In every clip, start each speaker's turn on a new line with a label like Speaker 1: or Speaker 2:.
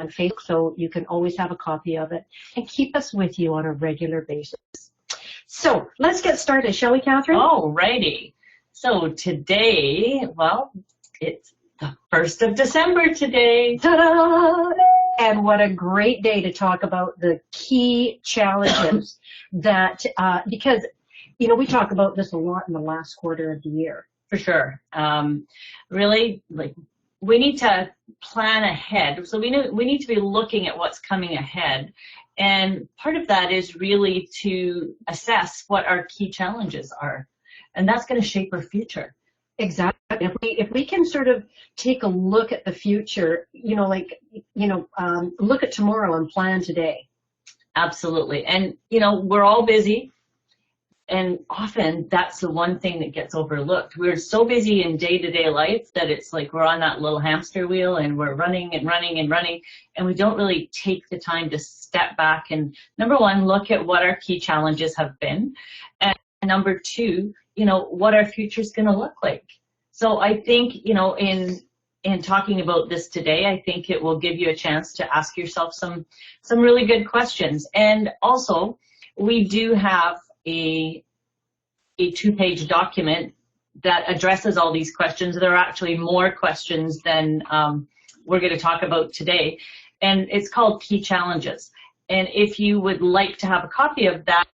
Speaker 1: Facebook, so you can always have a copy of it and keep us with you on a regular basis. So let's get started, shall we, Catherine?
Speaker 2: Alrighty. So today, well, it's the 1st of December today.
Speaker 1: Ta-da! And what a great day to talk about the key challenges that, because, you know, we talk about this a lot in the last quarter of the year.
Speaker 2: For sure. Really, like, we need to plan ahead. So we need to be looking at what's coming ahead. And part of that is really to assess what our key challenges are. And that's going to shape our future.
Speaker 1: Exactly. If we can sort of take a look at the future, you know, like, you know, look at tomorrow and plan today.
Speaker 2: Absolutely. And, you know, we're all busy. And often that's the one thing that gets overlooked. We're so busy in day-to-day life that it's like we're on that little hamster wheel and we're running and running and running, and we don't really take the time to step back and, number one, look at what our key challenges have been, and number two, you know, what our future is going to look like. So I think, you know, in talking about this today, I think it will give you a chance to ask yourself some really good questions. And also, we do have a 2-page document that addresses all these questions. There are actually more questions than we're going to talk about today, and it's called Key Challenges. And if you would like to have a copy of that,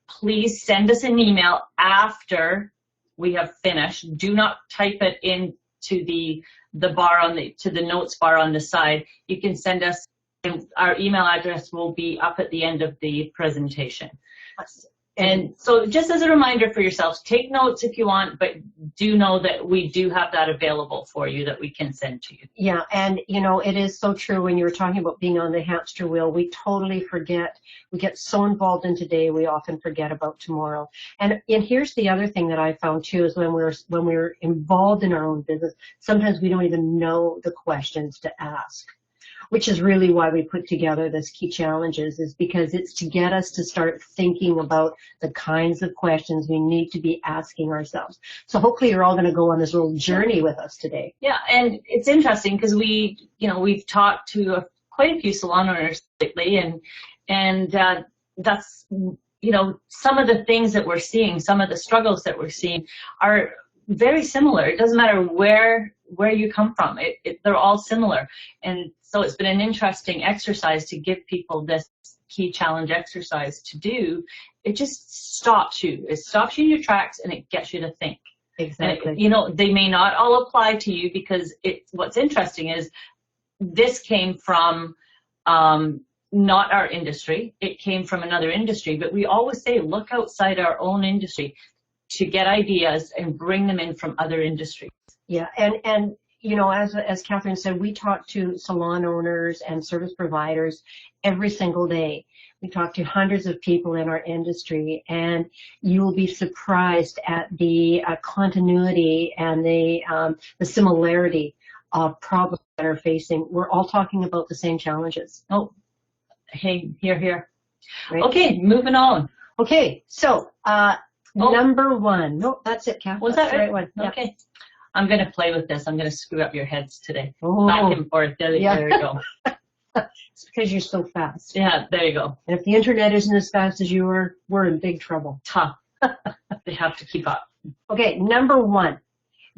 Speaker 2: please send us an email after we have finished. Do not type it into the bar on the notes bar on the side. You can send us, and our email address will be up at the end of the presentation. And so just as a reminder for yourselves, take notes if you want, but do know that we do have that available for you that we can send to you.
Speaker 1: Yeah, and you know, it is so true when you were talking about being on the hamster wheel. We totally forget. We get so involved in today, we often forget about tomorrow. And here's the other thing that I found too, is when we're involved in our own business, sometimes we don't even know the questions to ask, which is really why we put together this Key Challenges, is because it's to get us to start thinking about the kinds of questions we need to be asking ourselves. So hopefully you're all going to go on this little journey with us today.
Speaker 2: Yeah, and it's interesting because we've talked to quite a few salon owners lately, and that's, you know, some of the things that we're seeing, some of the struggles that we're seeing are very similar. It doesn't matter where you come from. They're all similar. And so it's been an interesting exercise to give people this key challenge exercise to do. It just stops you. It stops you in your tracks and it gets you to think.
Speaker 1: Exactly.
Speaker 2: And, you know, they may not all apply to you because what's interesting is this came from not our industry. It came from another industry. But we always say look outside our own industry to get ideas and bring them in from other industries.
Speaker 1: Yeah, and you know, as Catherine said, we talk to salon owners and service providers every single day. We talk to hundreds of people in our industry, and you will be surprised at the continuity and the similarity of problems that are facing. We're all talking about the same challenges.
Speaker 2: Oh, hey, here.
Speaker 1: Right?
Speaker 2: Okay, moving on.
Speaker 1: Okay, so number one. No, that's it, Catherine.
Speaker 2: Was that
Speaker 1: the right one?
Speaker 2: Okay.
Speaker 1: Yeah.
Speaker 2: I'm going to play with this. I'm going to screw up your heads today.
Speaker 1: Oh.
Speaker 2: Back and forth. There you go.
Speaker 1: It's because you're so fast.
Speaker 2: Yeah, there you go.
Speaker 1: And if the internet isn't as fast as you are, we're in big trouble.
Speaker 2: Tough. They have to keep up.
Speaker 1: Okay, number one.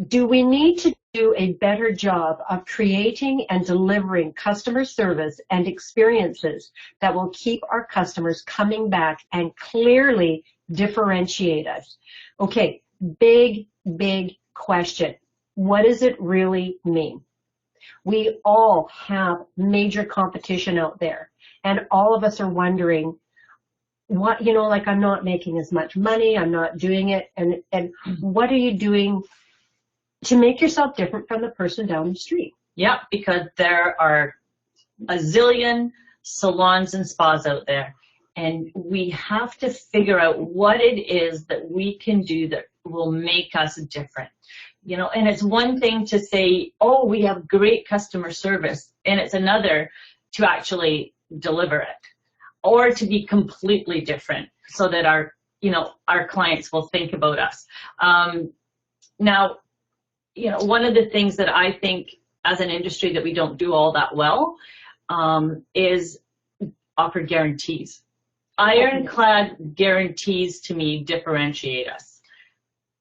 Speaker 1: Do we need to do a better job of creating and delivering customer service and experiences that will keep our customers coming back and clearly differentiate us? Okay, big question. What does it really mean? We all have major competition out there, and all of us are wondering, what, you know, like, I'm not making as much money, I'm not doing it, and what are you doing to make yourself different from the person down the street?
Speaker 2: Yeah, because there are a zillion salons and spas out there, and we have to figure out what it is that we can do that will make us different. You know, and it's one thing to say, oh, we have great customer service, and it's another to actually deliver it, or to be completely different so that our clients will think about us. Now, you know, one of the things that I think as an industry that we don't do all that well is offer guarantees. Ironclad guarantees to me differentiate us.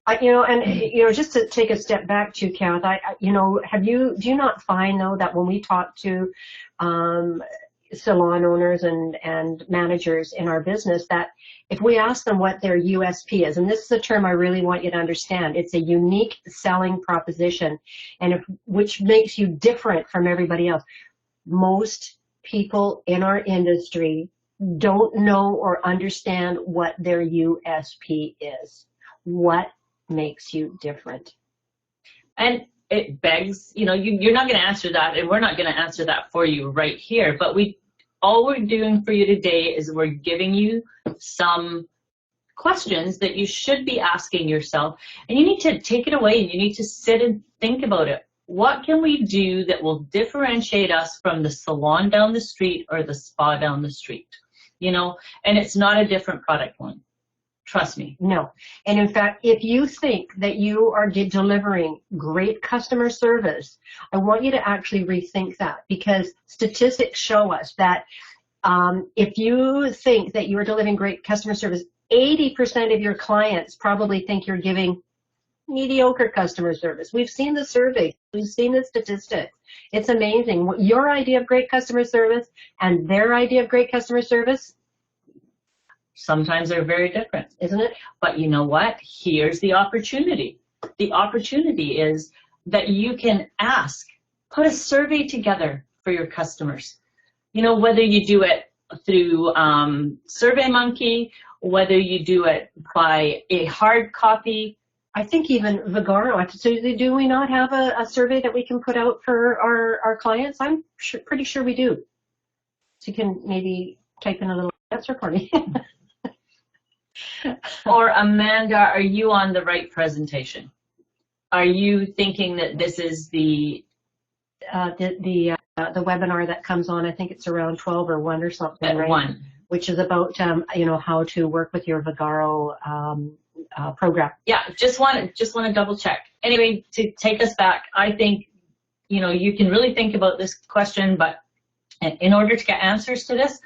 Speaker 1: Just to take a step back to Kath, do you not find though that when we talk to salon owners and managers in our business, that if we ask them what their USP is, and this is a term I really want you to understand, it's a unique selling proposition, and which makes you different from everybody else. Most people in our industry don't know or understand what their USP is. What makes you different?
Speaker 2: And it begs, you're not going to answer that, and we're not going to answer that for you right here, but all we're doing for you today is we're giving you some questions that you should be asking yourself, and you need to take it away and you need to sit and think about it. What can we do that will differentiate us from the salon down the street or the spa down the street? And it's not a different product line. Trust me.
Speaker 1: No. And in fact, if you think that you are delivering great customer service, I want you to actually rethink that, because statistics show us that if you think that you are delivering great customer service, 80% of your clients probably think you're giving mediocre customer service. We've seen the survey. We've seen the statistics. It's amazing. Your idea of great customer service and their idea of great customer service,
Speaker 2: sometimes they're very different,
Speaker 1: isn't it?
Speaker 2: But you know what? Here's the opportunity. The opportunity is that you can put a survey together for your customers. Whether you do it through SurveyMonkey, whether you do it by a hard copy.
Speaker 1: I think even Vagaro, so do we not have a survey that we can put out for our clients? I'm pretty sure we do. So you can maybe type in a little answer for me.
Speaker 2: Or Amanda, are you on the right presentation? Are you thinking that this is the webinar that comes on? I think it's around 12 or 1 or something, at
Speaker 1: right?
Speaker 2: 1.
Speaker 1: Which is about how to work with your Vagaro program.
Speaker 2: Yeah, just want to double check. Anyway, to take us back, I think you can really think about this question, but in order to get answers to this,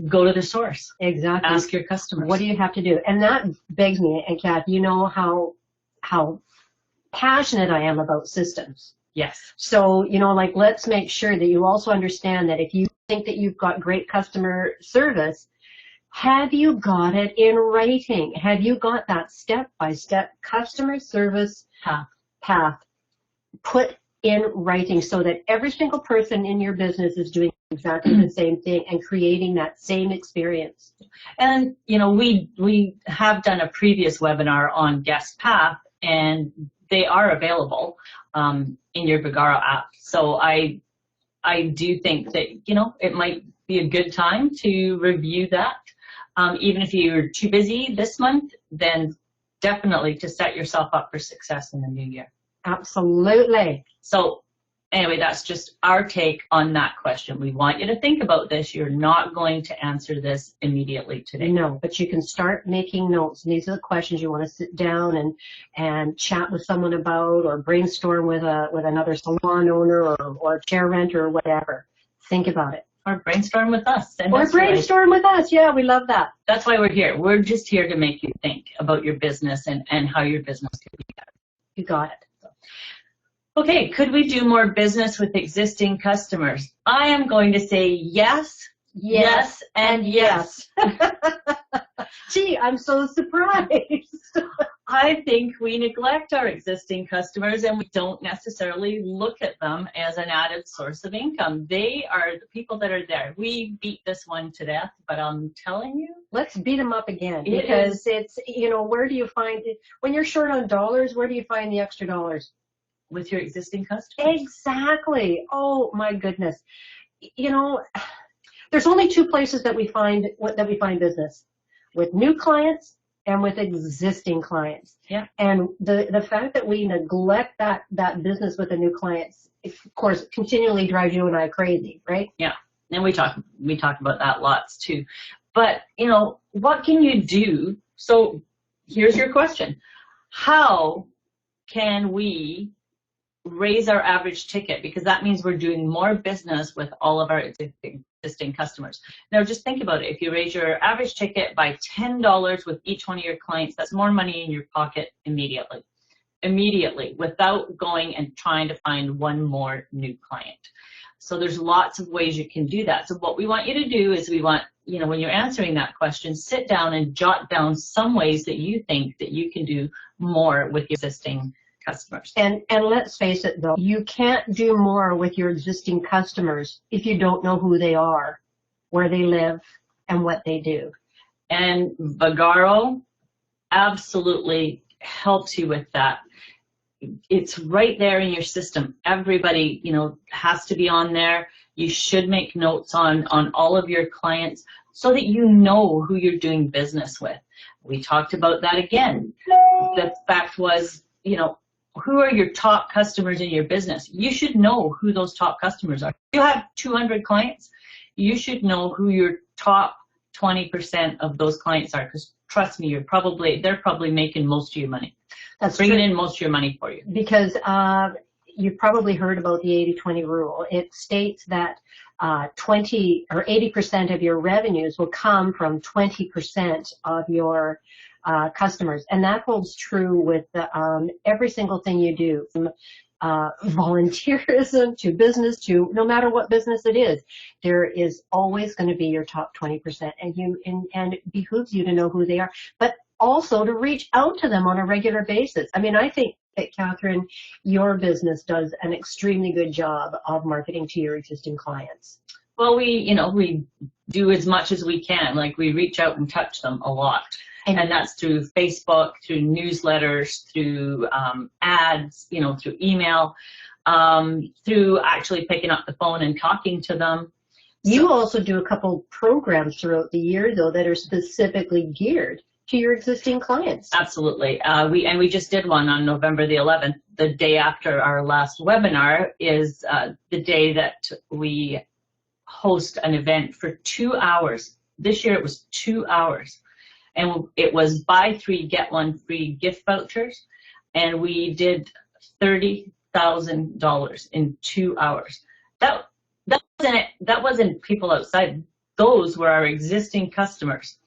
Speaker 2: go to the source.
Speaker 1: Exactly.
Speaker 2: Ask your customers.
Speaker 1: What do you have to do? And that begs me, and Kath, you know how passionate I am about systems.
Speaker 2: Yes.
Speaker 1: So, let's make sure that you also understand that if you think that you've got great customer service, have you got it in writing? Have you got that step-by-step customer service path put in writing so that every single person in your business is doing exactly the same thing and creating that same experience?
Speaker 2: And, we have done a previous webinar on Guest Path, and they are available in your Vagaro app. So I do think that, it might be a good time to review that. Even if you're too busy this month, then definitely to set yourself up for success in the new year.
Speaker 1: Absolutely.
Speaker 2: So anyway, that's just our take on that question. We want you to think about this. You're not going to answer this immediately today.
Speaker 1: No, but you can start making notes. And these are the questions you want to sit down and chat with someone about, or brainstorm with another salon owner or chair renter or whatever. Think about it.
Speaker 2: Or brainstorm with us.
Speaker 1: Or brainstorm with us. Yeah, we love that.
Speaker 2: That's why we're here. We're just here to make you think about your business and how your business could be better.
Speaker 1: You got it.
Speaker 2: Okay, could we do more business with existing customers? I am going to say yes, yes, and yes.
Speaker 1: Gee, I'm so surprised.
Speaker 2: I think we neglect our existing customers and we don't necessarily look at them as an added source of income. They are the people that are there. We beat this one to death, but I'm telling you.
Speaker 1: Let's beat them up again, because it's, where do you find it? When you're short on dollars, where do you find the extra dollars?
Speaker 2: With your existing customers.
Speaker 1: Exactly. Oh my goodness. There's only 2 places that we find business: with new clients and with existing clients.
Speaker 2: Yeah.
Speaker 1: And the fact that we neglect that business with the new clients, of course, continually drives you and I crazy, right?
Speaker 2: Yeah. And we talk about that lots too. But what can you do? So here's your question: how can we raise our average ticket, because that means we're doing more business with all of our existing customers. Now just think about it. If you raise your average ticket by $10 with each one of your clients, that's more money in your pocket immediately, without going and trying to find one more new client. So there's lots of ways you can do that. So what we want you to do is we want, you know, when you're answering that question, sit down and jot down some ways that you think that you can do more with your existing customers.
Speaker 1: And let's face it though, you can't do more with your existing customers if you don't know who they are, where they live, and what they do.
Speaker 2: And Vagaro absolutely helps you with that. It's right there in your system. Everybody, you know, has to be on there. You should make notes on all of your clients so that you know who you're doing business with. We talked about that again. The fact was, you know, who are your top customers in your business? You should know who those top customers are. If you have 200 clients, you should know who your top 20% of those clients are, because trust me, they're probably making most of your money.
Speaker 1: That's
Speaker 2: bringing
Speaker 1: true.
Speaker 2: in most of your money for you.
Speaker 1: Because you've probably heard about the 80-20 rule. It states that 20 or 80% of your revenues will come from 20% of your customers, and that holds true with every single thing you do, from volunteerism to business, to no matter what business it is. There is always going to be your top 20%, and it behooves you to know who they are, but also to reach out to them on a regular basis. I mean, I think that, Catherine, your business does an extremely good job of marketing to your existing clients.
Speaker 2: Well, we do as much as we can. Like, we reach out and touch them a lot. And that's through Facebook, through newsletters, through ads, you know, through email, through actually picking up the phone and talking to them.
Speaker 1: You also do a couple programs throughout the year, though, that are specifically geared to your existing clients.
Speaker 2: Absolutely. We just did one on November the 11th. The day after our last webinar is the day that we host an event for 2 hours. This year it was 2 hours. And it was buy 3, get 1 free gift vouchers. And we did $30,000 in 2 hours. That wasn't people outside. Those were our existing customers.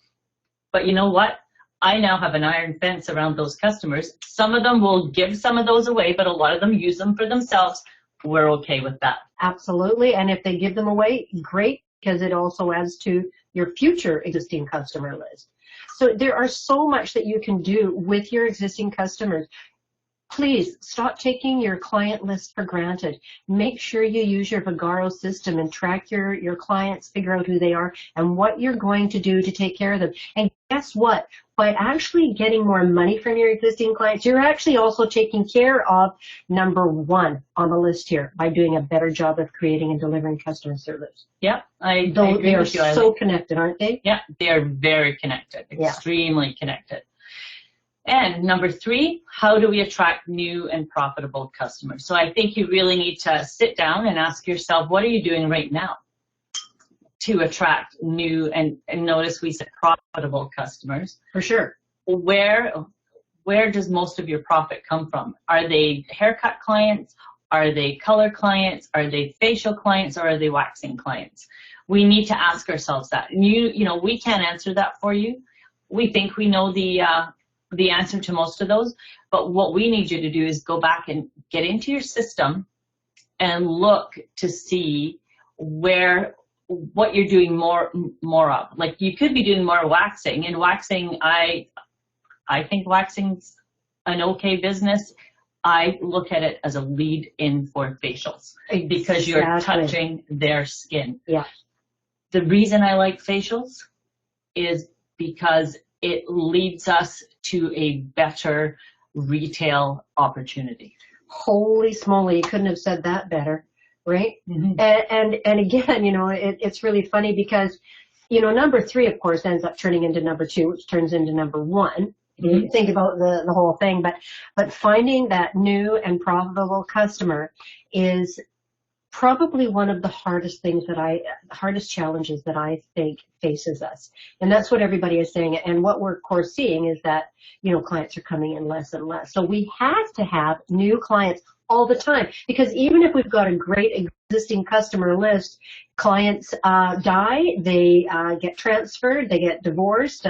Speaker 2: But you know what? I now have an iron fence around those customers. Some of them will give some of those away, but a lot of them use them for themselves. We're okay with that.
Speaker 1: Absolutely. And if they give them away, great, because it also adds to your future existing customer list. So there are so much that you can do with your existing customers. Please stop taking your client list for granted. Make sure you use your Vagaro system and track your clients, figure out who they are and what you're going to do to take care of them. And guess what? By actually getting more money from your existing clients, you're actually also taking care of number 1 on the list here by doing a better job of creating and delivering customer service.
Speaker 2: Yep, I agree
Speaker 1: they are
Speaker 2: with you,
Speaker 1: so connected, aren't they?
Speaker 2: Yeah, they are very connected, extremely connected. And number 3, how do we attract new and profitable customers? So I think you really need to sit down and ask yourself, what are you doing right now to attract new and notice we said profitable customers?
Speaker 1: For sure.
Speaker 2: Where does most of your profit come from? Are they haircut clients? Are they color clients? Are they facial clients? Or are they waxing clients? We need to ask ourselves that. And you know, we can't answer that for you. We think we know the answer to most of those, but what we need you to do is go back and get into your system and look to see what you're doing more of. Like, you could be doing more waxing, and waxing, I think waxing's an okay business. I look at it as a lead in for facials, because you're touching their skin.
Speaker 1: Yeah.
Speaker 2: The reason I like facials is because it leads us to a better retail opportunity.
Speaker 1: Holy smoly, you couldn't have said that better, right?
Speaker 2: Mm-hmm.
Speaker 1: And again, you know, it's really funny because, you know, number 3, of course, ends up turning into number 2, which turns into number 1. Mm-hmm. You think about the whole thing, but finding that new and profitable customer is probably one of the hardest challenges that I think faces us. And that's what everybody is saying. And what we're, of course, seeing is that, you know, clients are coming in less and less. So we have to have new clients all the time. Because even if we've got a great existing customer list, clients die, they get transferred, they get divorced,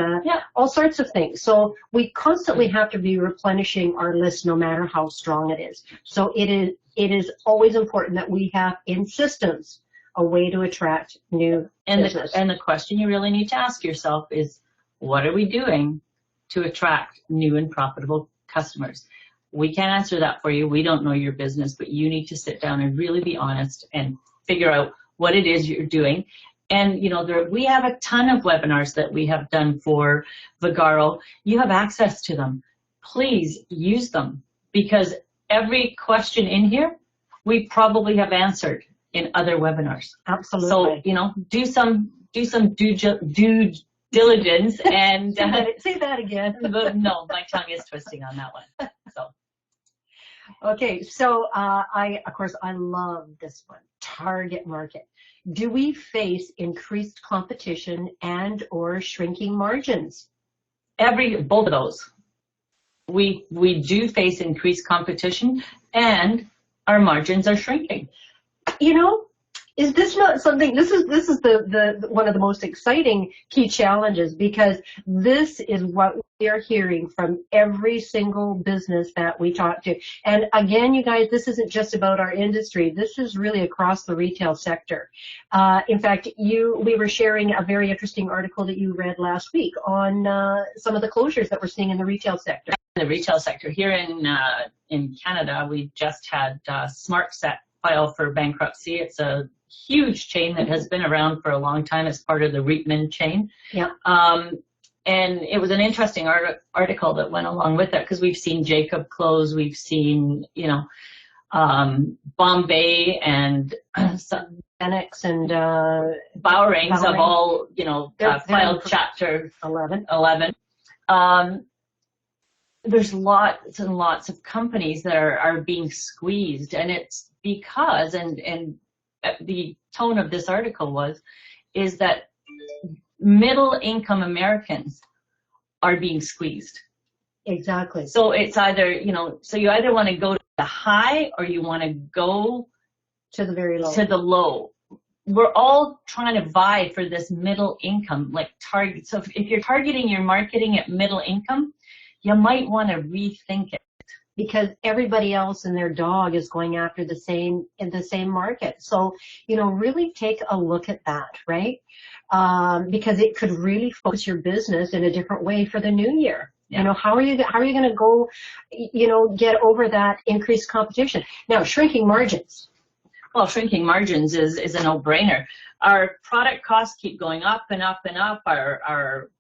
Speaker 1: all sorts of things. So we constantly have to be replenishing our list no matter how strong it is. So it is always important that we have in systems a way to attract new business.
Speaker 2: And the question you really need to ask yourself is, what are we doing to attract new and profitable customers? We can't answer that for you. We don't know your business, but you need to sit down and really be honest and figure out what it is you're doing. And, you know, we have a ton of webinars that we have done for Vagaro. You have access to them. Please use them, because every question in here, we probably have answered in other webinars.
Speaker 1: Absolutely.
Speaker 2: So, you know, do some due diligence and
Speaker 1: say that again.
Speaker 2: No, my tongue is twisting on that one. So.
Speaker 1: Okay, so of course, I love this one, target market. Do we face increased competition and or shrinking margins?
Speaker 2: Both of those. We do face increased competition and our margins are shrinking.
Speaker 1: You know, is this not something, this is the one of the most exciting key challenges, because this is what we are hearing from every single business that we talk to. And again, you guys, this isn't just about our industry. This is really across the retail sector. In fact, we were sharing a very interesting article that you read last week on some of the closures that we're seeing in the retail sector.
Speaker 2: The retail sector here in Canada, we just had SmartSet file for bankruptcy. It's a huge chain that has been around for a long time as part of the Reitman chain. Yeah. And it was an interesting article that went along with it, because we've seen Jacob close, we've seen, you know, Bombay and
Speaker 1: Annex and
Speaker 2: Bowrings have all, you know, filed Chapter 11. There's lots and lots of companies that are being squeezed, and it's because, and the tone of this article is that middle income Americans are being squeezed.
Speaker 1: Exactly.
Speaker 2: So it's either, you know, so you either want to go to the high or you want to go
Speaker 1: to the very low.
Speaker 2: To the low. We're all trying to vie for this middle income, like target. So if you're targeting your marketing at middle income, you might want to rethink it.
Speaker 1: Because everybody else and their dog is going after the same market. So, you know, really take a look at that, right? Because it could really focus your business in a different way for the new year. Yeah. You know, how are you going to go, you know, get over that increased competition? Now, shrinking margins.
Speaker 2: Well, shrinking margins is a no-brainer. Our product costs keep going up and up and up. Our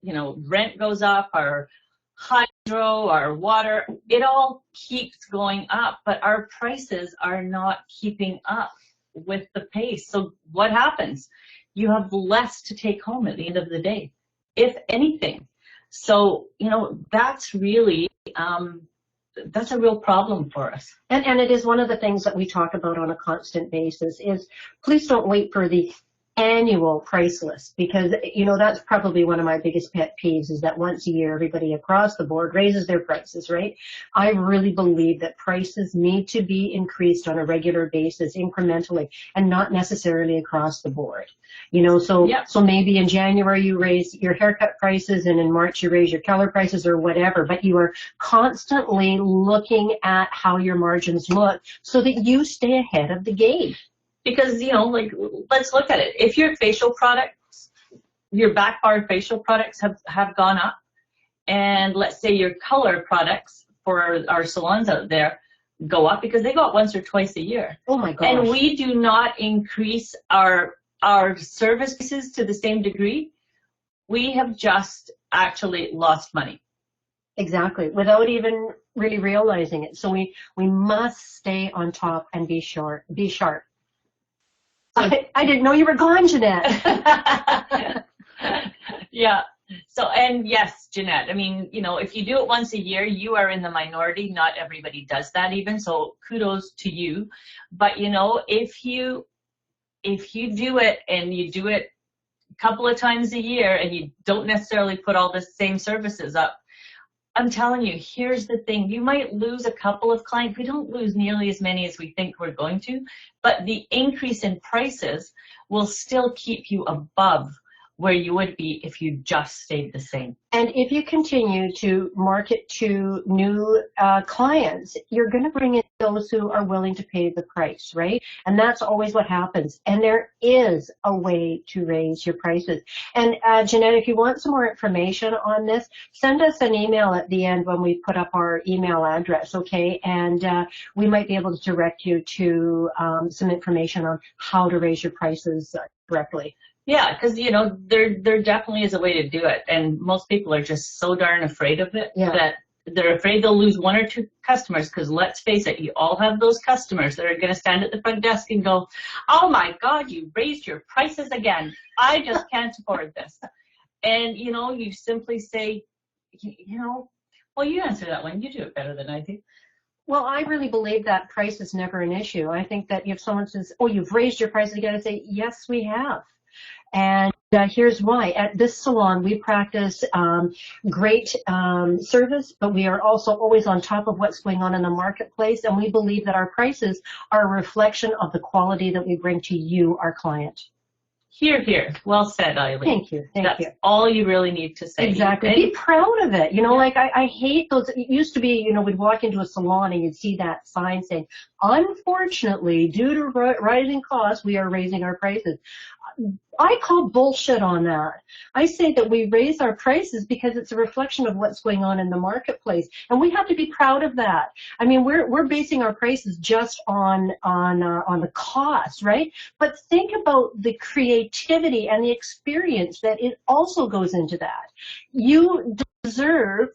Speaker 2: you know, rent goes up. Our hydro, our water, it all keeps going up, but our prices are not keeping up with the pace. So what happens? You have less to take home at the end of the day, if anything. So, you know, that's really, that's a real problem for us.
Speaker 1: And it is one of the things that we talk about on a constant basis is, please don't wait for the annual price list, because, you know, that's probably one of my biggest pet peeves, is that once a year everybody across the board raises their prices, right? I really believe that prices need to be increased on a regular basis, incrementally, and not necessarily across the board. You know, so so maybe in January you raise your haircut prices, and in March you raise your color prices or whatever, but you are constantly looking at how your margins look so that you stay ahead of the game.
Speaker 2: Because, you know, like, let's look at it. If your facial products, your back bar facial products have gone up, and let's say your color products for our salons out there go up, because they go up once or twice a year.
Speaker 1: Oh my gosh.
Speaker 2: And we do not increase our services to the same degree, we have just actually lost money.
Speaker 1: Exactly, without even really realizing it. So we must stay on top and be sharp. I didn't know you were gone, Jeanette.
Speaker 2: Yeah. So, and yes, Jeanette, I mean, you know, if you do it once a year, you are in the minority. Not everybody does that even. So kudos to you. But, you know, if you do it, and you do it a couple of times a year, and you don't necessarily put all the same services up, I'm telling you, here's the thing. You might lose a couple of clients. We don't lose nearly as many as we think we're going to, but the increase in prices will still keep you above where you would be if you just stayed the same.
Speaker 1: And if you continue to market to new clients, you're going to bring in those who are willing to pay the price, right? And that's always what happens. And there is a way to raise your prices. And Jeanette, if you want some more information on this, send us an email at the end when we put up our email address, okay? And we might be able to direct you to some information on how to raise your prices correctly.
Speaker 2: Yeah, because, you know, there definitely is a way to do it. And most people are just so darn afraid of it that they're afraid they'll lose one or two customers. Because let's face it, you all have those customers that are going to stand at the front desk and go, oh, my God, you raised your prices again. I just can't afford this. And, you know, you simply say, you know, well, you answer that one. You do it better than I do.
Speaker 1: Well, I really believe that price is never an issue. I think that if someone says, oh, you've raised your prices again, I say, yes, we have. And here's why. At this salon, we practice great service, but we are also always on top of what's going on in the marketplace, and we believe that our prices are a reflection of the quality that we bring to you, our client.
Speaker 2: Here, here. Well said, Aileen.
Speaker 1: Thank you.
Speaker 2: That's all you really need to say.
Speaker 1: Exactly. Be proud of it. You know, like I hate those. It used to be, you know, we'd walk into a salon and you'd see that sign saying, unfortunately, due to rising costs, we are raising our prices. I call bullshit on that. I say that we raise our prices because it's a reflection of what's going on in the marketplace, and we have to be proud of that. I mean, we're basing our prices just on the cost, right? But think about the creativity and the experience that it also goes into that. You deserve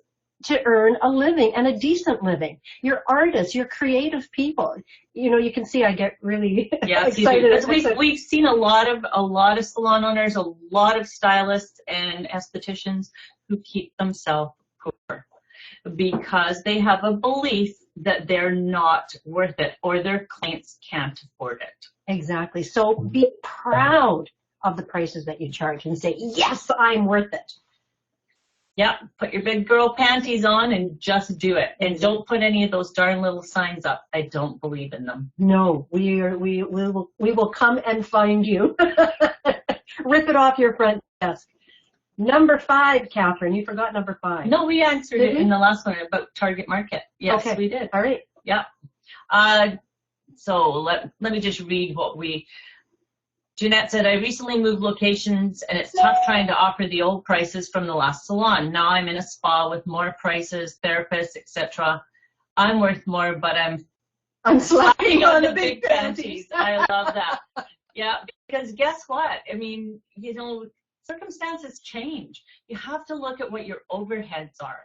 Speaker 1: to earn a living and a decent living. You're artists, you're creative people. You know, you can see I get really excited.
Speaker 2: We've seen a lot of salon owners, a lot of stylists and estheticians who keep themselves poor because they have a belief that they're not worth it or their clients can't afford it.
Speaker 1: Exactly. So be proud of the prices that you charge and say, yes, I'm worth it.
Speaker 2: Yeah, put your big girl panties on and just do it. And don't put any of those darn little signs up. I don't believe in them.
Speaker 1: No, we will come and find you. Rip it off your front desk. Number 5, Catherine. You forgot number 5.
Speaker 2: No, we answered it in the last one about target market. Yes,
Speaker 1: okay.
Speaker 2: We did.
Speaker 1: All right.
Speaker 2: Yeah. So let me just read what Jeanette said, I recently moved locations and it's tough trying to offer the old prices from the last salon. Now I'm in a spa with more prices, therapists, etc. I'm worth more, but I'm slapping on the big panties. I love that. Yeah, because guess what? I mean, you know, circumstances change. You have to look at what your overheads are.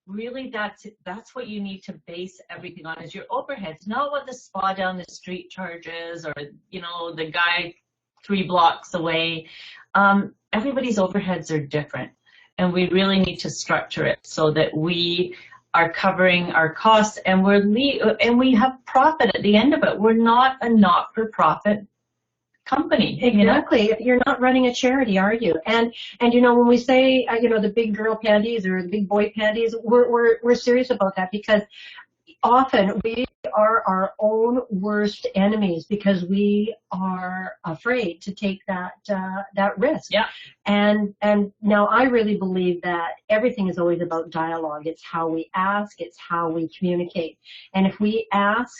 Speaker 2: Really, that's what you need to base everything on is your overheads, not what the spa down the street charges or, you know, the guy 3 blocks away. Everybody's overheads are different, and we really need to structure it so that we are covering our costs and we have profit at the end of it. We're not a not-for-profit company.
Speaker 1: Exactly.
Speaker 2: You know?
Speaker 1: You're not running a charity, are you? And you know, when we say you know, the big girl panties or the big boy panties, we're serious about that because often we are our own worst enemies because we are afraid to take that risk.
Speaker 2: Yeah.
Speaker 1: And now I really believe that everything is always about dialogue. It's how we ask, it's how we communicate. And if we ask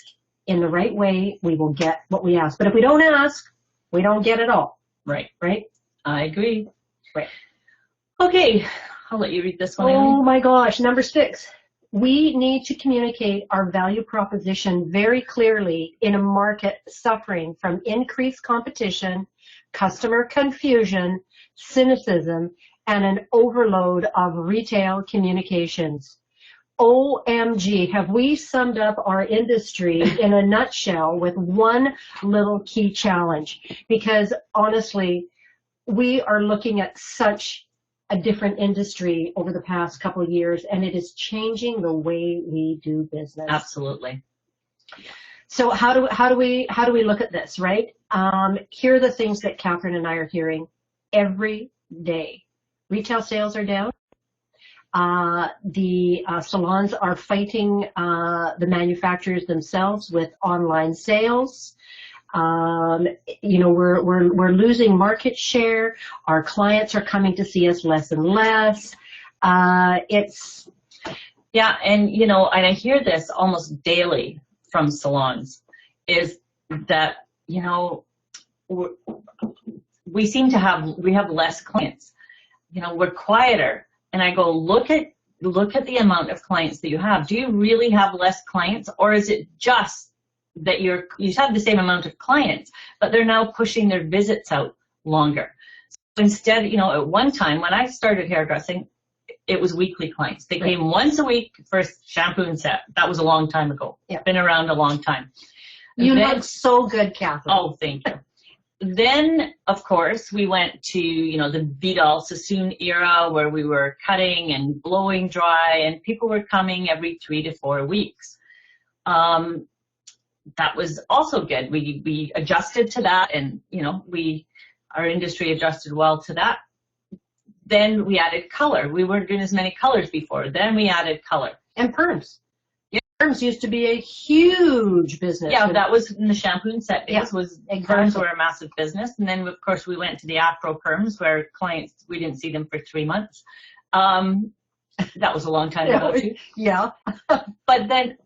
Speaker 1: in the right way, we will get what we ask. But if we don't ask, we don't get it all.
Speaker 2: Right.
Speaker 1: Right?
Speaker 2: I agree.
Speaker 1: Right.
Speaker 2: Okay. I'll let you read this one.
Speaker 1: Oh my gosh. Number 6. We need to communicate our value proposition very clearly in a market suffering from increased competition, customer confusion, cynicism, and an overload of retail communications. OMG, have we summed up our industry in a nutshell with one little key challenge? Because honestly, we are looking at such a different industry over the past couple of years, and it is changing the way we do business.
Speaker 2: Absolutely.
Speaker 1: So how do we look at this, right? Here are the things that Catherine and I are hearing every day. Retail sales are down. The salons are fighting the manufacturers themselves with online sales. We're losing market share. Our clients are coming to see us less and less.
Speaker 2: Yeah, and I hear this almost daily from salons, is that we have less clients. We're quieter, and I go, look at the amount of clients that you have. Do you really have less clients, or is it just that you have the same amount of clients, but they're now pushing their visits out longer? So instead, at one time when I started hairdressing, it was weekly clients. They came once a week for a shampoo and set. That was a long time ago.
Speaker 1: Yeah.
Speaker 2: Been around a long time.
Speaker 1: You look so good, Catherine.
Speaker 2: Oh, thank you. Then, of course, we went to, the Vidal Sassoon era, where we were cutting and blowing dry, and people were coming every 3 to 4 weeks. That was also good. We adjusted to that, and, our industry adjusted well to that. Then we added color. We weren't doing as many colors before. Then we added color.
Speaker 1: And perms. Yeah. Perms used to be a huge business.
Speaker 2: Yeah, that was in the shampoo and set days.
Speaker 1: Yeah,
Speaker 2: exactly. Perms were a massive business. And then, of course, we went to the Afro perms, where clients, we didn't see them for 3 months. That was a long time ago, too.
Speaker 1: Yeah.
Speaker 2: But then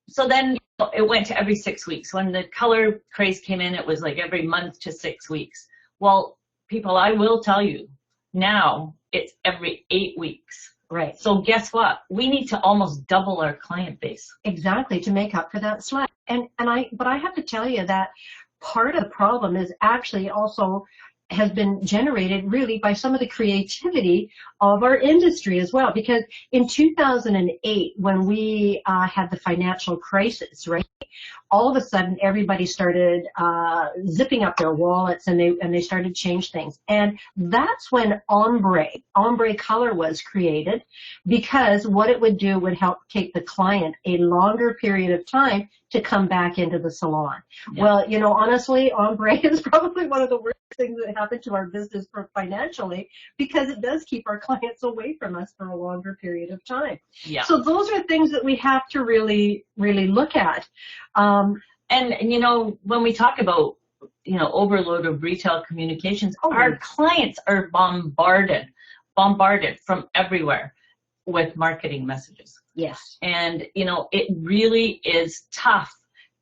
Speaker 2: it went to every 6 weeks. When the color craze came in, it was like every month to 6 weeks. Well, people, I will tell you, now it's every 8 weeks.
Speaker 1: Right.
Speaker 2: So guess what? We need to almost double our client base.
Speaker 1: Exactly, to make up for that slack. But I have to tell you that part of the problem is actually also has been generated really by some of the creativity of our industry as well. Because in 2008, when we had the financial crisis, right, all of a sudden everybody started zipping up their wallets, and they started to change things. And that's when ombre color was created, because what it would do would help take the client a longer period of time to come back into the salon. Yeah. Well, honestly, ombre is probably one of the worst things that happened to our business financially, because it does keep our clients away from us for a longer period of time.
Speaker 2: Yeah.
Speaker 1: So those are things that we have to really, really look at.
Speaker 2: And when we talk about, overload of retail communications, our clients are bombarded from everywhere with marketing messages.
Speaker 1: Yes.
Speaker 2: And, it really is tough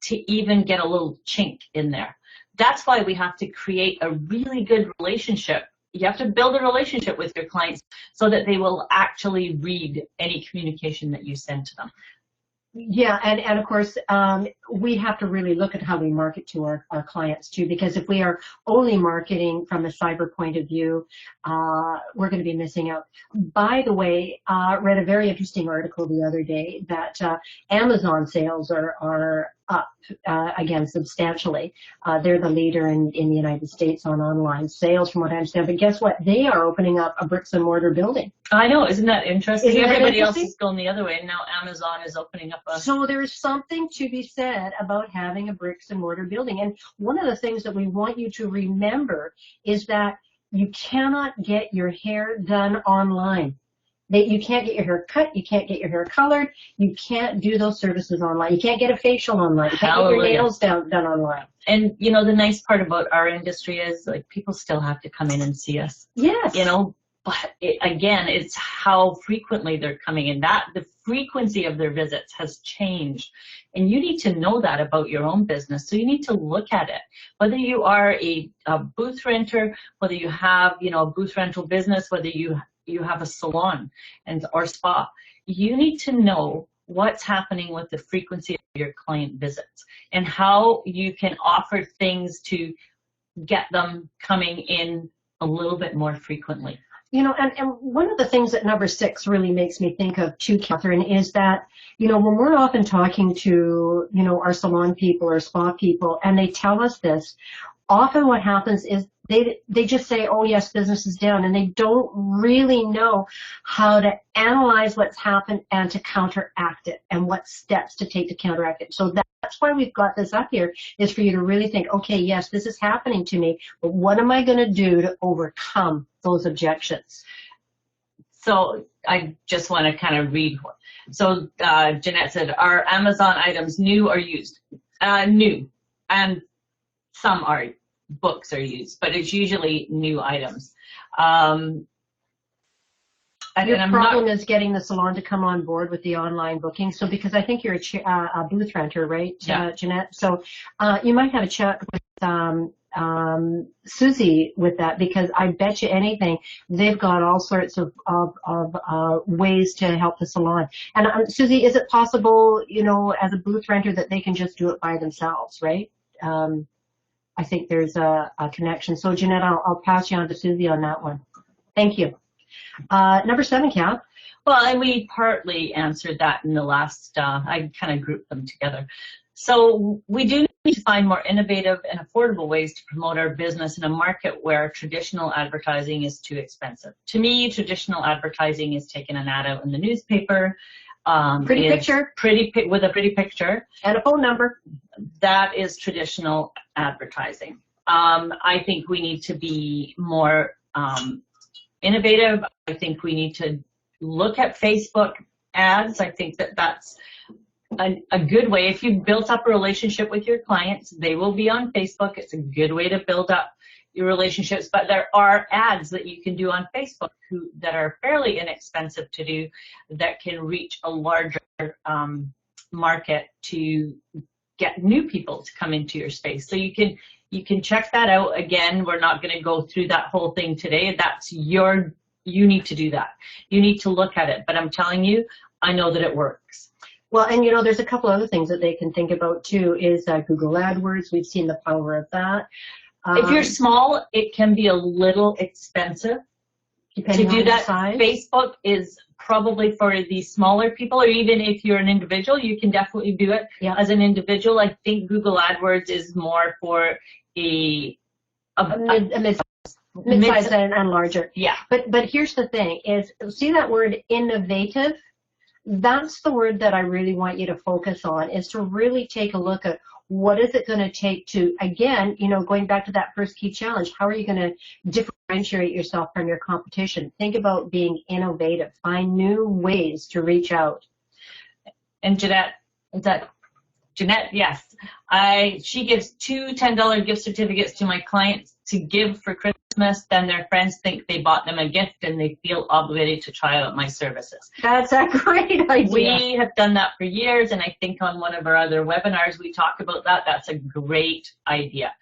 Speaker 2: to even get a little chink in there. That's why we have to create a really good relationship. You have to build a relationship with your clients so that they will actually read any communication that you send to them.
Speaker 1: Yeah, and of course, we have to really look at how we market to our clients too, because if we are only marketing from a cyber point of view, we're going to be missing out. By the way, read a very interesting article the other day that Amazon sales are up again substantially. They're the leader in the United States on online sales, from what I understand. But guess what? They are opening up a bricks and mortar building.
Speaker 2: I know, isn't that interesting? Everybody else is going the other way, and now Amazon is opening up a...
Speaker 1: So there's something to be said about having a bricks and mortar building. And one of the things that we want you to remember is that you cannot get your hair done online. You can't get your hair cut, you can't get your hair colored, you can't do those services online. You can't get a facial online, you can't get your nails done online.
Speaker 2: And, the nice part about our industry is, like, people still have to come in and see us.
Speaker 1: Yes.
Speaker 2: But again, it's how frequently they're coming in. The frequency of their visits has changed. And you need to know that about your own business. So you need to look at it. Whether you are a booth renter, whether you have, a booth rental business, whether you have a salon or spa, you need to know what's happening with the frequency of your client visits and how you can offer things to get them coming in a little bit more frequently.
Speaker 1: And one of the things that number 6 really makes me think of too, Catherine, is that, when we're often talking to, our salon people or spa people, and they tell us this, often what happens is they just say, oh yes, business is down, and they don't really know how to analyze what's happened and to counteract it, and what steps to take to counteract it. So that's why we've got this up here, is for you to really think, okay, yes, this is happening to me, but what am I going to do to overcome those objections?
Speaker 2: So I just want to kind of read. So Jeanette said, are Amazon items new or used? New. And some are, books are used, but it's usually new items.
Speaker 1: Your problem is getting the salon to come on board with the online booking. So because I think you're a booth renter, right,
Speaker 2: Yeah.
Speaker 1: Jeanette? So you might have a chat with Susie with that, because I bet you anything they've got all sorts of ways to help the salon. And Susie, is it possible, you know, as a booth renter that they can just do it by themselves, right? I think there's a connection. So Jeanette, I'll pass you on to Susie on that one. Thank you. Number 7, Kat.
Speaker 2: Well, and we partly answered that in the last, I kind of grouped them together. So we do need to find more innovative and affordable ways to promote our business in a market where traditional advertising is too expensive. To me, traditional advertising is taking an ad out in the newspaper.
Speaker 1: Pretty picture.
Speaker 2: With a pretty picture.
Speaker 1: And a phone number.
Speaker 2: That is traditional advertising. I think we need to be more innovative. I think we need to look at Facebook ads. I think that that's a good way. If you've built up a relationship with your clients, they will be on Facebook. It's a good way to build up your relationships. But there are ads that you can do on Facebook that are fairly inexpensive to do, that can reach a larger market to get new people to come into your space. So you can check that out. Again, we're not going to go through that whole thing today. You need to do that. You need to look at it. But I'm telling you, I know that it works.
Speaker 1: Well, and you know, there's a couple other things that they can think about too, is Google AdWords. We've seen the power of that.
Speaker 2: If you're small, it can be a little expensive to do that.
Speaker 1: Size.
Speaker 2: Facebook is probably for the smaller people, or even if you're an individual, you can definitely do it as an individual. I think Google AdWords is more for a mid-size
Speaker 1: and larger.
Speaker 2: Yeah.
Speaker 1: But here's the thing is, see that word innovative? That's the word that I really want you to focus on, is to really take a look at what is it going to take to, again, you know, going back to that first key challenge, how are you going to differentiate yourself from your competition? Think about being innovative. Find new ways to reach out.
Speaker 2: And Jeanette, yes. She gives 2 $10 gift certificates to my clients to give for Christmas. Then their friends think they bought them a gift and they feel obligated to try out my services.
Speaker 1: That's a great idea.
Speaker 2: We have done that for years, and I think on one of our other webinars we talk about that. That's a great idea.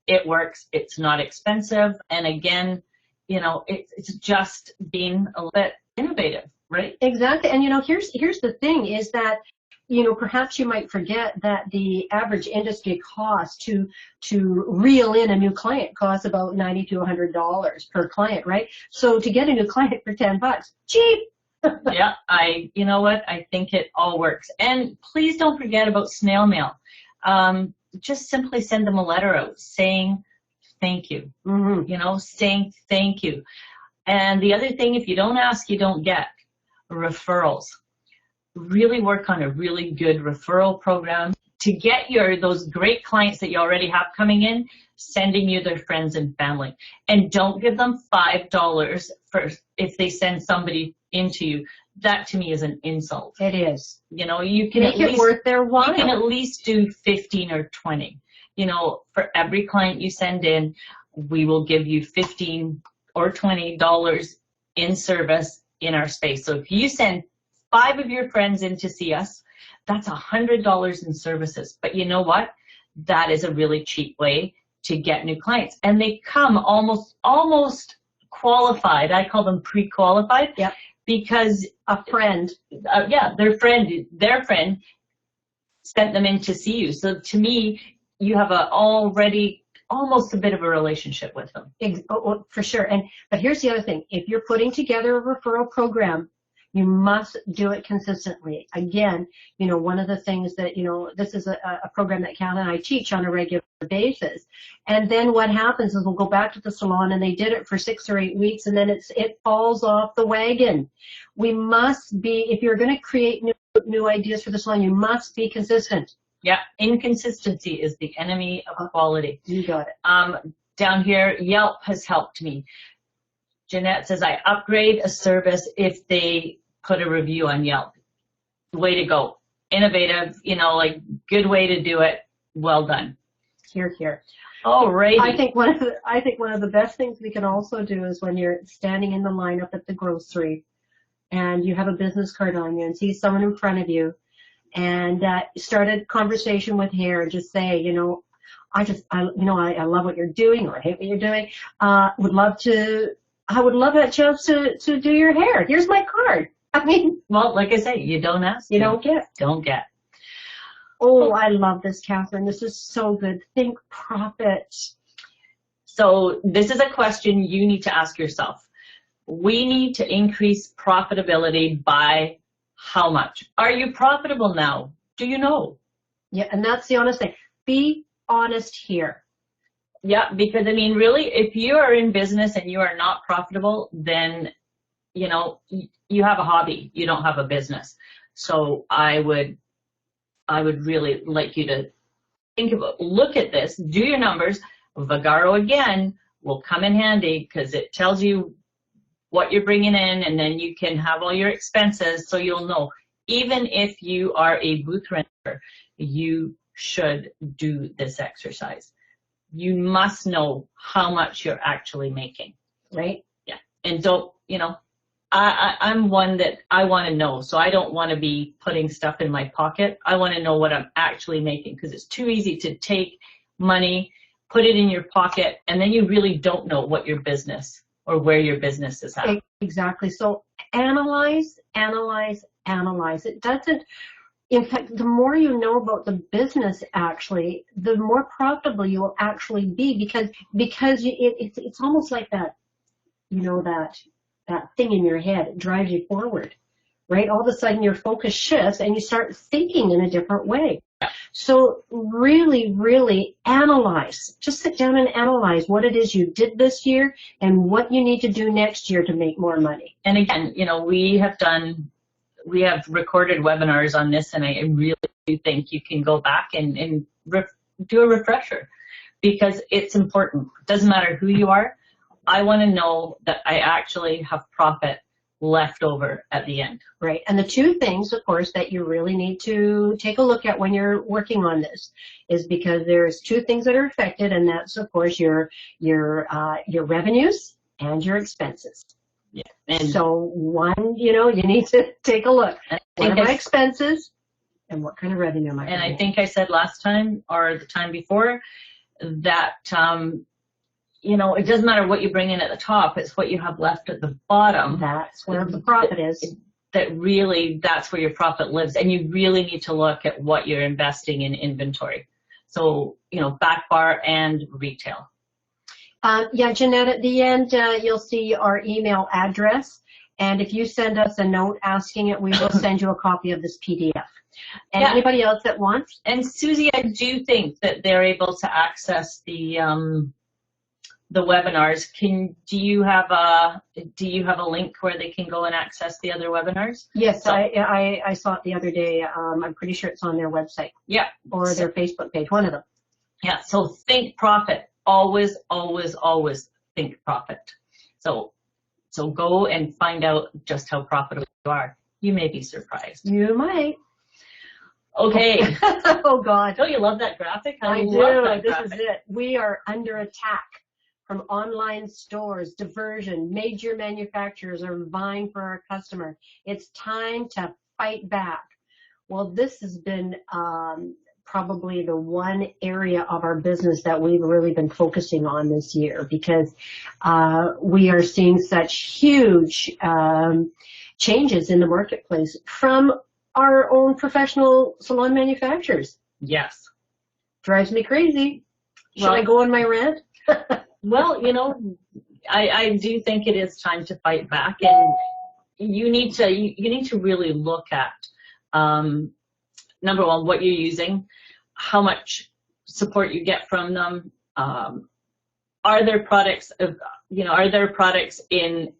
Speaker 2: It works. It's not expensive. And again, you know, it's just being a little bit innovative, right?
Speaker 1: Exactly. And you know, here's the thing is that, you know, perhaps you might forget that the average industry cost to reel in a new client costs about $90 to $100 per client, right? So to get a new client for $10, cheap.
Speaker 2: Yeah, you know what? I think it all works. And please don't forget about snail mail. Just simply send them a letter out saying thank you.
Speaker 1: Mm-hmm.
Speaker 2: You know, saying thank you. And the other thing, if you don't ask, you don't get. Referrals. Really work on a really good referral program to get those great clients that you already have coming in, sending you their friends and family. And don't give them $5 if they send somebody into you. That to me is an insult.
Speaker 1: It is.
Speaker 2: You know, you can
Speaker 1: make it worth their while.
Speaker 2: You can at least do 15 or 20. You know, for every client you send in, we will give you $15 or $20 in service in our space. So if you send 5 of your friends in to see us, that's $100 in services. But you know what? That is a really cheap way to get new clients. And they come almost qualified. I call them pre-qualified.
Speaker 1: Yep.
Speaker 2: Because
Speaker 1: a friend.
Speaker 2: Their friend sent them in to see you. So to me, you have already almost a bit of a relationship with them.
Speaker 1: For sure. But here's the other thing. If you're putting together a referral program, you must do it consistently. Again, you know, one of the things that, you know, this is a program that Cal and I teach on a regular basis. And then what happens is we'll go back to the salon and they did it for 6 or 8 weeks and then it falls off the wagon. We must be, if you're going to create new ideas for the salon, you must be consistent.
Speaker 2: Yeah, inconsistency is the enemy of quality.
Speaker 1: You got it.
Speaker 2: Down here, Yelp has helped me. Jeanette says, I upgrade a service if they put a review on Yelp. Way to go. Innovative, like good way to do it. Well done.
Speaker 1: Here, here.
Speaker 2: Alrighty.
Speaker 1: I think one of the best things we can also do is when you're standing in the lineup at the grocery and you have a business card on you and see someone in front of you and start a conversation with hair and just say, I love what you're doing, or I hate what you're doing. I would love that chance to do your hair. Here's my card. I mean,
Speaker 2: well, like I say, you don't ask.
Speaker 1: You don't get.
Speaker 2: Don't get.
Speaker 1: Oh, I love this, Catherine. This is so good. Think profit.
Speaker 2: So this is a question you need to ask yourself. We need to increase profitability by how much? Are you profitable now? Do you know?
Speaker 1: Yeah, and that's the honest thing. Be honest here.
Speaker 2: Yeah, because really, if you are in business and you are not profitable, then, you have a hobby. You don't have a business. So I would really like you to look at this, do your numbers. Vagaro, again, will come in handy because it tells you what you're bringing in, and then you can have all your expenses, so you'll know. Even if you are a booth renter, you should do this exercise. You must know how much you're actually making, right? Yeah. And don't, I'm one that I want to know, so I don't want to be putting stuff in my pocket. I want to know what I'm actually making, because it's too easy to take money, put it in your pocket, and then you really don't know what your business or where your business is at.
Speaker 1: Exactly. So analyze. It doesn't, in fact, the more you know about the business, actually, the more profitable you will actually be, because it's almost like that, that thing in your head. It drives you forward, right? All of a sudden your focus shifts and you start thinking in a different way. So really, really analyze. Just sit down and analyze what it is you did this year and what you need to do next year to make more money.
Speaker 2: And again, we have recorded webinars on this, and I really do think you can go back and do a refresher, because it's important. It doesn't matter who you are. I want to know that I actually have profit left over at the end.
Speaker 1: Right. And the two things, of course, that you really need to take a look at when you're working on this is because there's two things that are affected, and that's, of course, your revenues and your expenses.
Speaker 2: Yeah. And
Speaker 1: so one, you need to take a look. What are my expenses and what kind of revenue am I getting?
Speaker 2: And I think I said last time or the time before that, it doesn't matter what you bring in at the top, it's what you have left at the bottom.
Speaker 1: That's where the profit is.
Speaker 2: That's where your profit lives. And you really need to look at what you're investing in inventory. So, back bar and retail.
Speaker 1: Jeanette, at the end, you'll see our email address. And if you send us a note asking it, we will send you a copy of this PDF. And anybody else that wants?
Speaker 2: And Susie, I do think that they're able to access the webinars. Do you have a link where they can go and access the other webinars?
Speaker 1: Yes, so, I saw it the other day. I'm pretty sure it's on their website.
Speaker 2: Yeah.
Speaker 1: Or their Facebook page, one of them.
Speaker 2: Yeah, so think profit. Always, always, always think profit. So go and find out just how profitable you are. You may be surprised.
Speaker 1: You might.
Speaker 2: Okay.
Speaker 1: Oh, God.
Speaker 2: Don't you love that graphic?
Speaker 1: I do. This is it. We are under attack from online stores, diversion. Major manufacturers are vying for our customer. It's time to fight back. Well, this has been probably the one area of our business that we've really been focusing on this year, because we are seeing such huge changes in the marketplace from our own professional salon manufacturers.
Speaker 2: Yes.
Speaker 1: Drives me crazy. Should I go on my rant?
Speaker 2: Well, I do think it is time to fight back, and you need to really look at number one, what you're using, how much support you get from them. Are there products in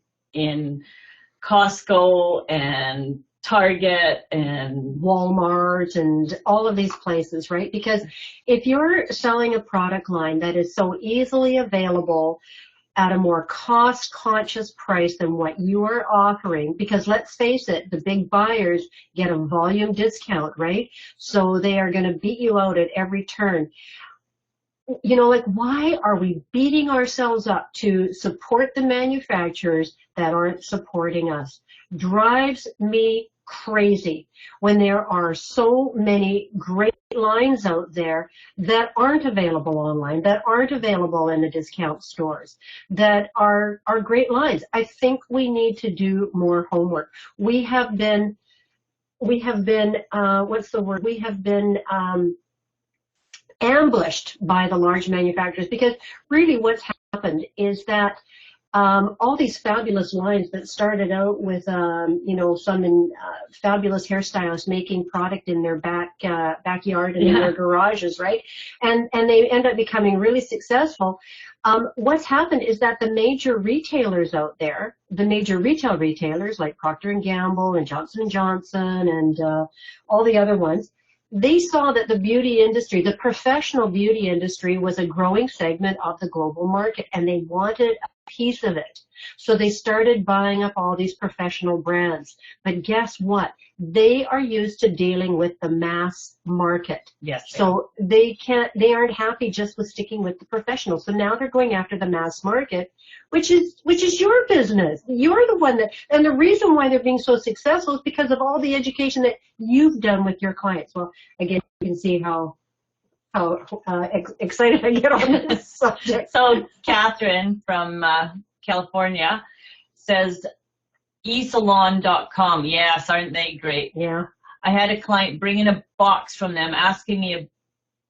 Speaker 2: Costco and Target and
Speaker 1: Walmart and all of these places, right? Because if you're selling a product line that is so easily available, at a more cost-conscious price than what you are offering, because let's face it, the big buyers get a volume discount, right? So they are going to beat you out at every turn. You know, like, why are we beating ourselves up to support the manufacturers that aren't supporting us? Drives me crazy when there are so many great lines out there that aren't available online, that aren't available in the discount stores, that are great lines. I think we need to do more homework. We have been, what's the word? We have been, ambushed by the large manufacturers, because really what's happened is that all these fabulous lines that started out with some fabulous hairstylists making product in their backyard and in their garages, right? And they end up becoming really successful. What's happened is that the major retailers out there, the major retail retailers like Procter & Gamble and Johnson & Johnson and all the other ones, they saw that the beauty industry, the professional beauty industry, was a growing segment of the global market, and they wanted a piece of it. So they started buying up all these professional brands. But guess what? They are used to dealing with the mass market.
Speaker 2: Yes.
Speaker 1: So they aren't happy just with sticking with the professional. So now they're going after the mass market, which is your business. You're the one and the reason why they're being so successful is because of all the education that you've done with your clients. Well, again, you can see how excited I get on this subject.
Speaker 2: So Catherine from California says esalon.com. Yes, aren't they great?
Speaker 1: Yeah.
Speaker 2: I had a client bring in a box from them asking me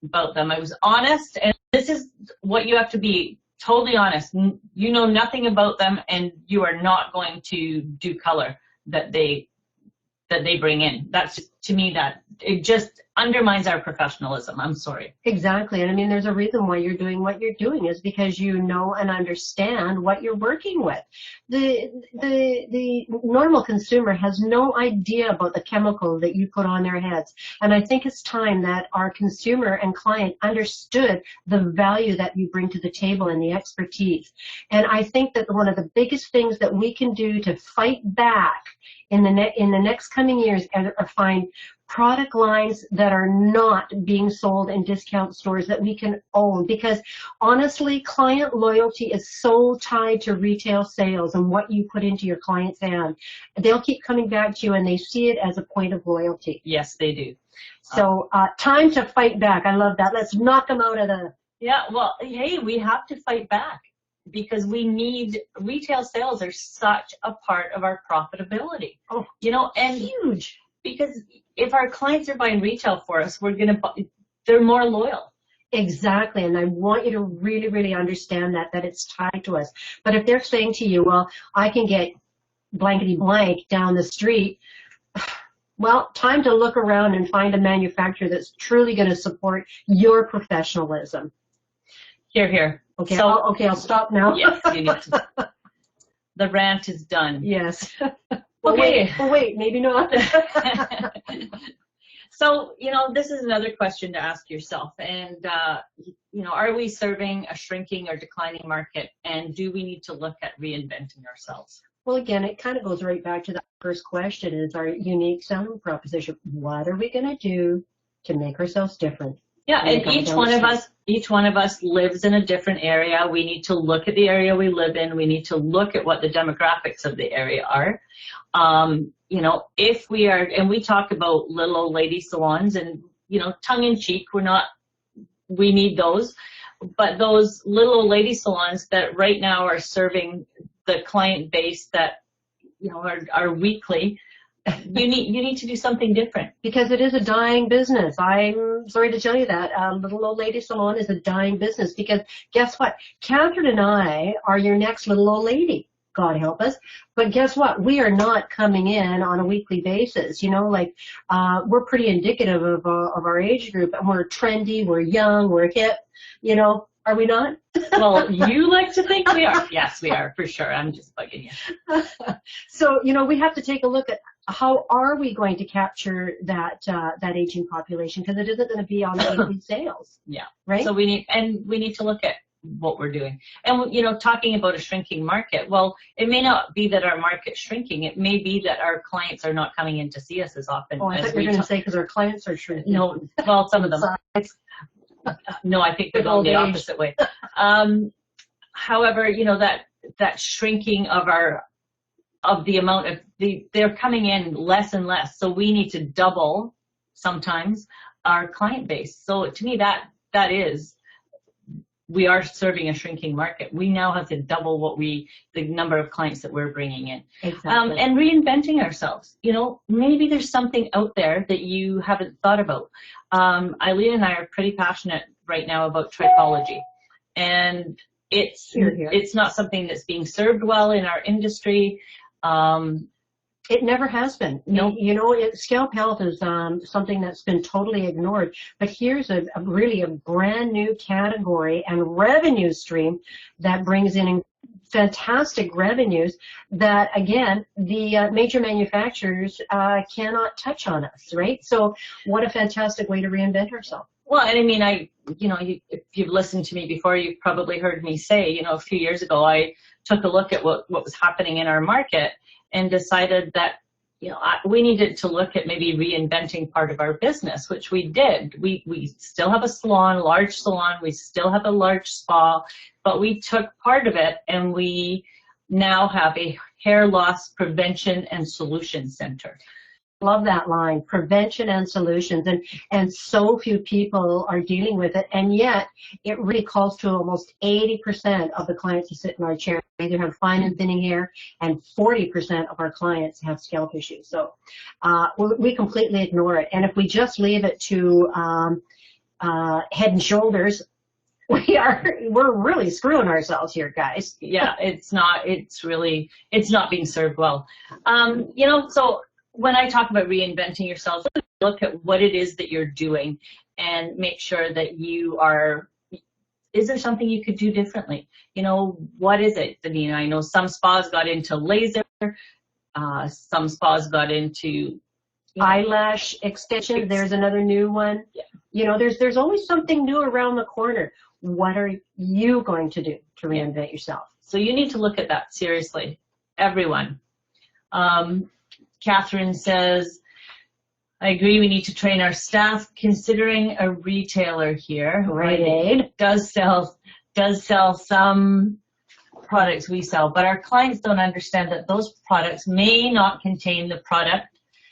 Speaker 2: about them. I was honest, and this is what you have to be, totally honest. You know nothing about them, and you are not going to do color that they bring in. That's just, to me, that it just undermines our professionalism. I'm sorry.
Speaker 1: Exactly. And I mean, there's a reason why you're doing what you're doing, is because you know and understand what you're working with. The normal consumer has no idea about the chemical that you put on their heads. And I think it's time that our consumer and client understood the value that you bring to the table and the expertise. And I think that one of the biggest things that we can do to fight back in the next coming years are find product lines that are not being sold in discount stores that we can own, because honestly, client loyalty is so tied to retail sales and what you put into your client's hand. They'll keep coming back to you, and they see it as a point of loyalty.
Speaker 2: Yes, they do.
Speaker 1: So time to fight back. I love that. Let's knock them out of the...
Speaker 2: Yeah, well, hey, we have to fight back, because we need, retail sales are such a part of our profitability.
Speaker 1: Oh,
Speaker 2: you know, and
Speaker 1: huge.
Speaker 2: Because if our clients are buying retail for us, they're more loyal.
Speaker 1: Exactly, and I want you to really, really understand that it's tied to us. But if they're saying to you, well, I can get blankety blank down the street, well, time to look around and find a manufacturer that's truly going to support your professionalism.
Speaker 2: Here.
Speaker 1: Okay, so, I'll stop now.
Speaker 2: Yes, you need to. The rant is done.
Speaker 1: Yes.
Speaker 2: Okay.
Speaker 1: Wait, maybe not.
Speaker 2: So, you know, this is another question to ask yourself. And, you know, are we serving a shrinking or declining market? And do we need to look at reinventing ourselves?
Speaker 1: Well, again, it kind of goes right back to that first question, is our unique selling proposition. What are we going to do to make ourselves different?
Speaker 2: Yeah, and each one of us lives in a different area. We need to look at the area we live in. We need to look at what the demographics of the area are. You know, if we are, and we talk about little old lady salons, and, you know, tongue in cheek, we need those. But those little old lady salons that right now are serving the client base that, you know, are weekly, you need to do something different.
Speaker 1: Because it is a dying business. I'm sorry to tell you that. Little old lady salon is a dying business, because guess what? Catherine and I are your next little old lady. God help us. But guess what? We are not coming in on a weekly basis. You know, like, we're pretty indicative of our age group, and we're trendy, we're young, we're hip, you know. Are we not?
Speaker 2: Well, you like to think we are. Yes, we are, for sure. I'm just bugging you.
Speaker 1: So, you know, we have to take a look at how are we going to capture that aging population, because it isn't going to be on the weekly sales.
Speaker 2: Yeah.
Speaker 1: Right.
Speaker 2: So we need to look at what we're doing. And, you know, talking about a shrinking market, well, it may not be that our market's shrinking. It may be that our clients are not coming in to see us as often.
Speaker 1: Oh, I thought you were going to say because our clients are shrinking.
Speaker 2: No, well, some of them. No, I think they're going the opposite way. However, you know, that shrinking of the amount of they're coming in less and less. So we need to double sometimes our client base. So to me, that is, we are serving a shrinking market. We now have to double the number of clients that we're bringing in.
Speaker 1: Exactly.
Speaker 2: And reinventing ourselves. You know, maybe there's something out there that you haven't thought about. Aileen and I are pretty passionate right now about trichology. And it's not something that's being served well in our industry.
Speaker 1: It never has been.
Speaker 2: No.
Speaker 1: You know, scalp health is something that's been totally ignored. But here's really a brand new category and revenue stream that brings in fantastic revenues that, again, the major manufacturers cannot touch on us, right? So what a fantastic way to reinvent ourselves.
Speaker 2: Well, and I mean, if you've listened to me before, you've probably heard me say, you know, a few years ago, I took a look at what was happening in our market and decided that, you know, we needed to look at maybe reinventing part of our business, which we did. We still have a salon, a large salon. We still have a large spa, but we took part of it and we now have a hair loss prevention and solution center.
Speaker 1: Love that line, prevention and solutions, and so few people are dealing with it, and yet it really calls to almost 80% of the clients who sit in our chair either have fine and thinning hair, and 40% of our clients have scalp issues. So we completely ignore it, and if we just leave it to Head and Shoulders, we're really screwing ourselves here, guys.
Speaker 2: Yeah, it's not being served well. You know, so when I talk about reinventing yourself, look at what it is that you're doing and make sure that is there something you could do differently? You know, what is it? I mean, I know some spas got into laser, some spas got into
Speaker 1: eyelash extension. There's another new one.
Speaker 2: Yeah.
Speaker 1: You know, there's always something new around the corner. What are you going to do to reinvent yourself?
Speaker 2: So you need to look at that seriously, everyone. Catherine says, I agree, we need to train our staff. Considering a retailer here,
Speaker 1: Rite Aid,
Speaker 2: does sell some products we sell, but our clients don't understand that those products may not contain the product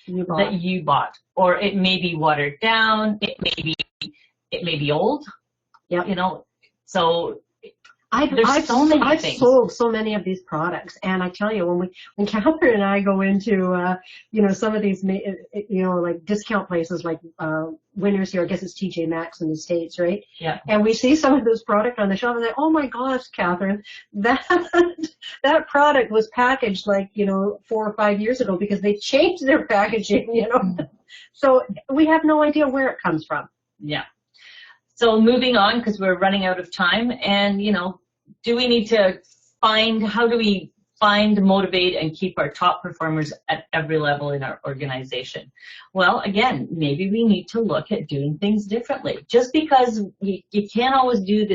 Speaker 2: that you bought, or it may be watered down, it may be old.
Speaker 1: Yeah.
Speaker 2: You know, so
Speaker 1: I've sold so many of these products, and I tell you, when Catherine and I go into you know, some of these, you know, like discount places like Winners here, I guess it's TJ Maxx in the States, right?
Speaker 2: Yeah.
Speaker 1: And we see some of this product on the shelf, and like, oh my gosh, Catherine, that product was packaged like, you know, 4 or 5 years ago because they changed their packaging, you know. So we have no idea where it comes from.
Speaker 2: Yeah. So moving on, because we're running out of time, and, you know, how do we find, motivate, and keep our top performers at every level in our organization? Well, again, maybe we need to look at doing things differently. Just because you can't always do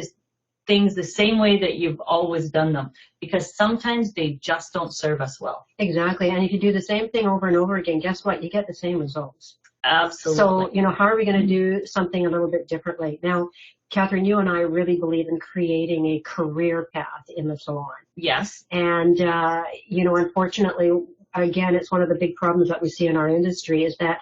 Speaker 2: things the same way that you've always done them, because sometimes they just don't serve us well.
Speaker 1: Exactly, and if you do the same thing over and over again, guess what? You get the same results.
Speaker 2: Absolutely.
Speaker 1: So, you know, how are we going to do something a little bit differently? Now, Catherine, you and I really believe in creating a career path in the salon.
Speaker 2: Yes.
Speaker 1: And, you know, unfortunately, again, it's one of the big problems that we see in our industry is that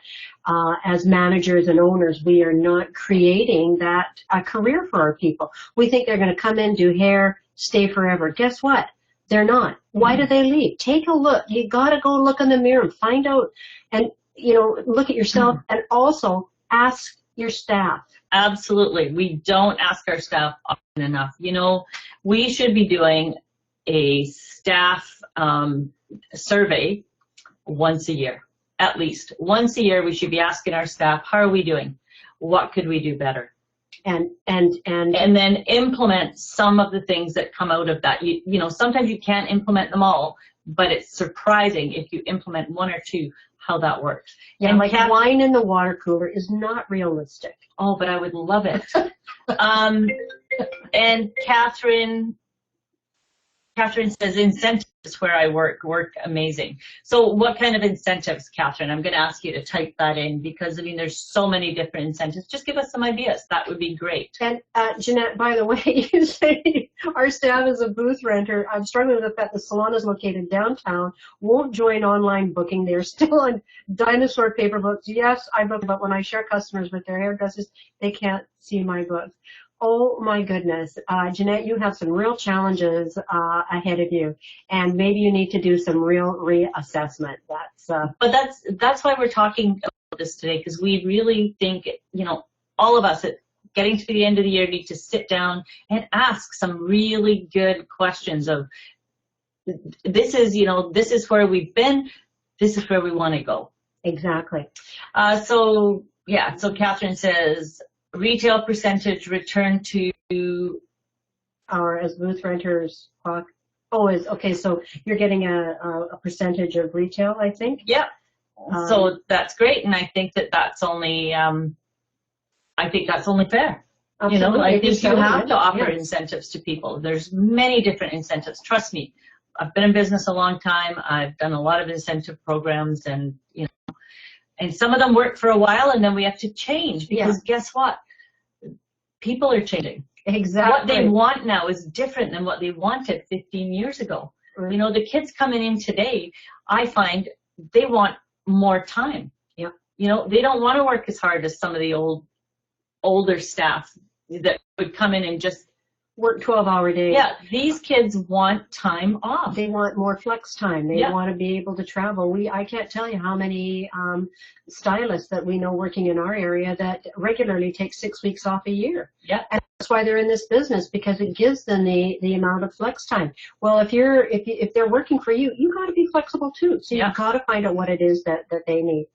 Speaker 1: as managers and owners, we are not creating a career for our people. We think they're going to come in, do hair, stay forever. Guess what? They're not. Why do they leave? Take a look. You got to go look in the mirror and find out, and, you know, look at yourself, and also ask your staff.
Speaker 2: Absolutely. We don't ask our staff often enough. You know, we should be doing a staff survey once a year, at least. Once a year, we should be asking our staff, how are we doing? What could we do better? And then implement some of the things that come out of that. You know, sometimes you can't implement them all, but it's surprising if you implement one or two, how that works.
Speaker 1: Yeah,
Speaker 2: And
Speaker 1: like wine in the water cooler is not realistic.
Speaker 2: Oh, but I would love it. And Catherine says incentives where I work amazing. So what kind of incentives, Catherine? I'm going to ask you to type that in because, I mean, there's so many different incentives. Just give us some ideas. That would be great.
Speaker 1: And Jeanette, by the way, you say our staff is a booth renter. I'm struggling with the fact the salon is located downtown, won't join online booking. They're still on dinosaur paper books. Yes, I book, but when I share customers with their hairdressers, they can't see my books. Oh my goodness, Jeanette, you have some real challenges ahead of you, and maybe you need to do some real reassessment.
Speaker 2: But that's why we're talking about this today, because we really think, you know, all of us at getting to the end of the year need to sit down and ask some really good questions of this is where we've been, this is where we want to go.
Speaker 1: Exactly.
Speaker 2: So Catherine says, retail percentage return to
Speaker 1: our as booth renters talk. Oh, okay. So you're getting a percentage of retail, I think.
Speaker 2: Yep. So that's great, and I think that's only fair.
Speaker 1: Absolutely.
Speaker 2: You know, I think you have to offer
Speaker 1: yes.
Speaker 2: incentives to people. There's many different incentives. Trust me, I've been in business a long time. I've done a lot of incentive programs, and you know, and some of them work for a while, and then we have to change because guess what? People are changing.
Speaker 1: Exactly.
Speaker 2: What they want now is different than what they wanted 15 years ago.
Speaker 1: Right.
Speaker 2: You know, the kids coming in today, I find they want more time.
Speaker 1: Yeah.
Speaker 2: You know, they don't want to work as hard as some of the older staff that would come in and just
Speaker 1: work 12-hour days.
Speaker 2: Yeah, these kids want time off.
Speaker 1: They want more flex time. They want to be able to travel. I can't tell you how many stylists that we know working in our area that regularly take 6 weeks off a year.
Speaker 2: Yeah.
Speaker 1: And that's why they're in this business, because it gives them the amount of flex time. Well, if they're working for you, you got to be flexible too. So you've got to find out what it is that they need.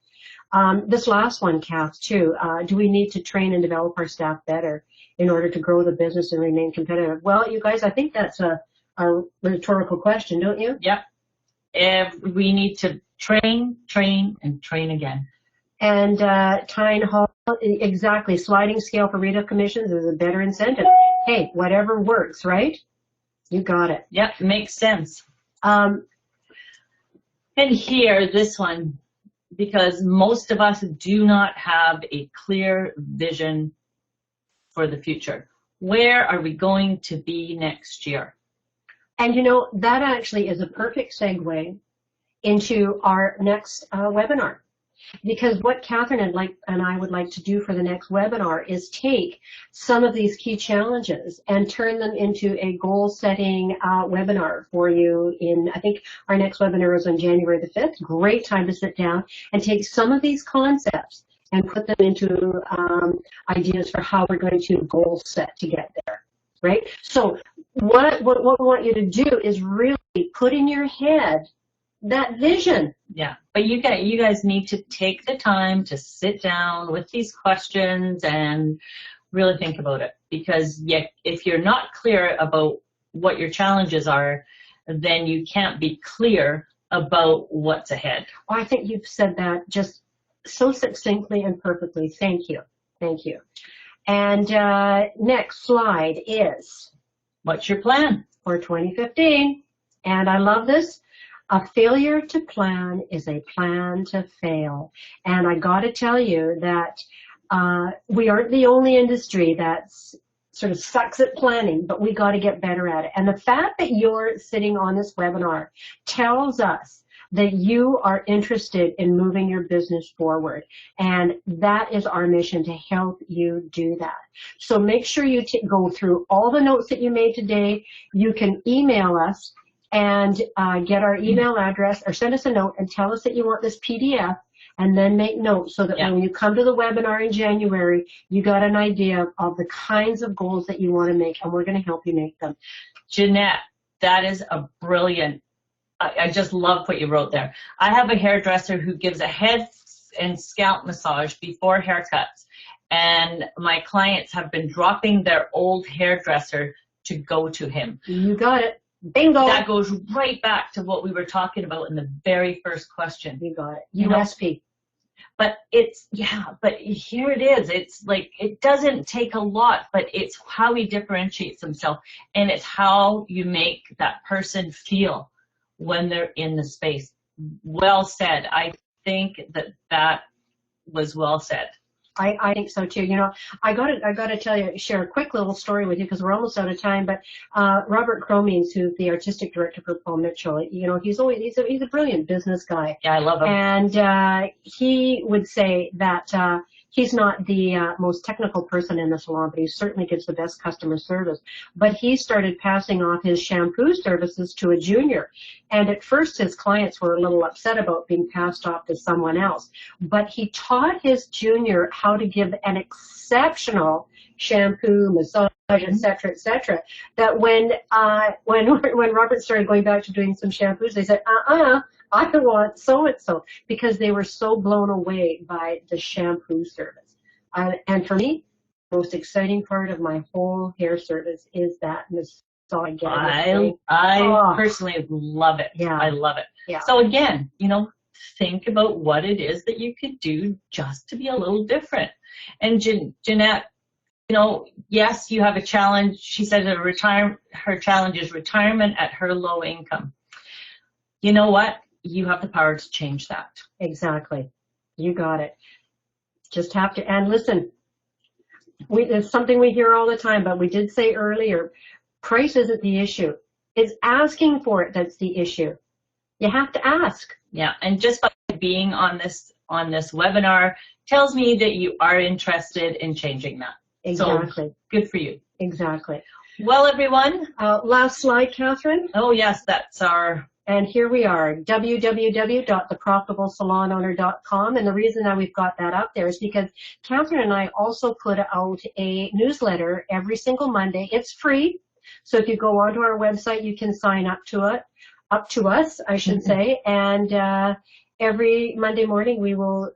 Speaker 1: This last one, Kath, too. Do we need to train and develop our staff better in order to grow the business and remain competitive? Well, you guys, I think that's a rhetorical question, don't you?
Speaker 2: Yep. We need to train, and train again.
Speaker 1: And Tyne Hall, exactly. Sliding scale for retail commissions is a better incentive. Hey, whatever works, right? You got it.
Speaker 2: Yep, makes sense. And here, this one, because most of us do not have a clear vision for the future. Where are we going to be next year?
Speaker 1: And you know, that actually is a perfect segue into our next webinar. Because what Catherine and I would like to do for the next webinar is take some of these key challenges and turn them into a goal-setting webinar for you. I think our next webinar is on January the 5th. Great time to sit down and take some of these concepts and put them into ideas for how we're going to goal set to get there, right? So what we want you to do is really put in your head that vision.
Speaker 2: Yeah, but you guys need to take the time to sit down with these questions and really think about it, because if you're not clear about what your challenges are, then you can't be clear about what's ahead.
Speaker 1: Well, I think you've said that just so succinctly and perfectly. Thank you. Thank you. And next slide is,
Speaker 2: what's your plan
Speaker 1: for 2015? And I love this. A failure to plan is a plan to fail. And I got to tell you that we aren't the only industry that's sort of sucks at planning, but we got to get better at it. And the fact that you're sitting on this webinar tells us that you are interested in moving your business forward. And that is our mission, to help you do that. So make sure you go through all the notes that you made today. You can email us and get our email address, or send us a note and tell us that you want this PDF, and then make notes so that when you come to the webinar in January, you got an idea of the kinds of goals that you want to make, and we're going to help you make them.
Speaker 2: Jeanette, that is a brilliant, I just love what you wrote there. I have a hairdresser who gives a head and scalp massage before haircuts, and my clients have been dropping their old hairdresser to go to him.
Speaker 1: You got it. Bingo.
Speaker 2: That goes right back to what we were talking about in the very first question.
Speaker 1: You got it.
Speaker 2: You know?
Speaker 1: USP.
Speaker 2: But but here it is. It's like, it doesn't take a lot, but it's how he differentiates himself, and it's how you make that person feel when they're in the space. Well said. I think that was well said.
Speaker 1: I think so too. You know, I gotta tell you, share a quick little story with you because we're almost out of time. But Robert Cromines, who's the artistic director for Paul Mitchell, you know, he's a brilliant business guy.
Speaker 2: Yeah, I love him.
Speaker 1: And he would say that he's not the most technical person in the salon, but he certainly gives the best customer service. But he started passing off his shampoo services to a junior. And at first his clients were a little upset about being passed off to someone else. But he taught his junior how to give an exceptional shampoo, massage, et cetera, that when Robert started going back to doing some shampoos, they said, I want so-and-so, because they were so blown away by the shampoo service. And for me, the most exciting part of my whole hair service is that massage.
Speaker 2: I personally love it.
Speaker 1: Yeah.
Speaker 2: I love it.
Speaker 1: Yeah.
Speaker 2: So again, you know, think about what it is that you could do just to be a little different. And Jeanette, you know, yes, you have a challenge. She said her challenge is retirement at her low income. You know what? You have the power to change that.
Speaker 1: Exactly. You got it. Just have to, and listen, it's something we hear all the time, but we did say earlier, price isn't the issue. It's asking for it that's the issue. You have to ask.
Speaker 2: Yeah, and just by being on this webinar tells me that you are interested in changing that.
Speaker 1: Exactly.
Speaker 2: So, good for you.
Speaker 1: Exactly.
Speaker 2: Well, everyone.
Speaker 1: Last slide, Catherine.
Speaker 2: Oh, yes, that's our...
Speaker 1: And here we are, www.theprofitablesalonowner.com. And the reason that we've got that up there is because Catherine and I also put out a newsletter every single Monday. It's free. So if you go onto our website, you can sign up to us, I should say. And every Monday morning, we will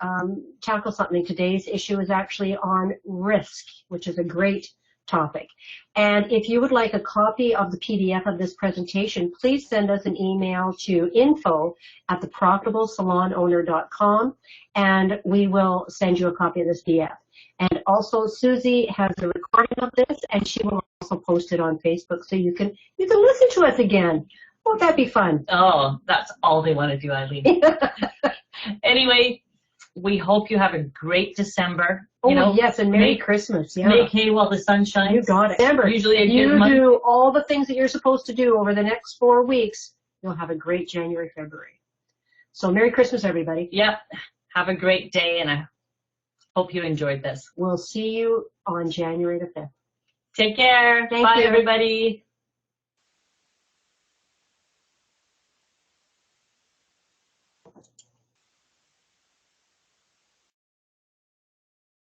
Speaker 1: tackle something. Today's issue is actually on risk, which is a great topic. And if you would like a copy of the PDF of this presentation, please send us an email to info@theprofitablesalonowner.com, and we will send you a copy of this PDF. And also, Susie has a recording of this, and she will also post it on Facebook, so you can listen to us again. Won't that be fun?
Speaker 2: Oh, that's all they want to do, Aileen. Anyway, we hope you have a great December.
Speaker 1: You know, yes, and Merry Christmas. Yeah.
Speaker 2: Make hay while the sun shines.
Speaker 1: You got it. Remember,
Speaker 2: usually
Speaker 1: if you do all the things that you're supposed to do over the next 4 weeks, you'll have a great January, February. So Merry Christmas, everybody.
Speaker 2: Yep. Have a great day, and I hope you enjoyed this.
Speaker 1: We'll see you on January the 5th.
Speaker 2: Take care.
Speaker 1: Thank
Speaker 2: Bye,
Speaker 1: you.
Speaker 2: everybody.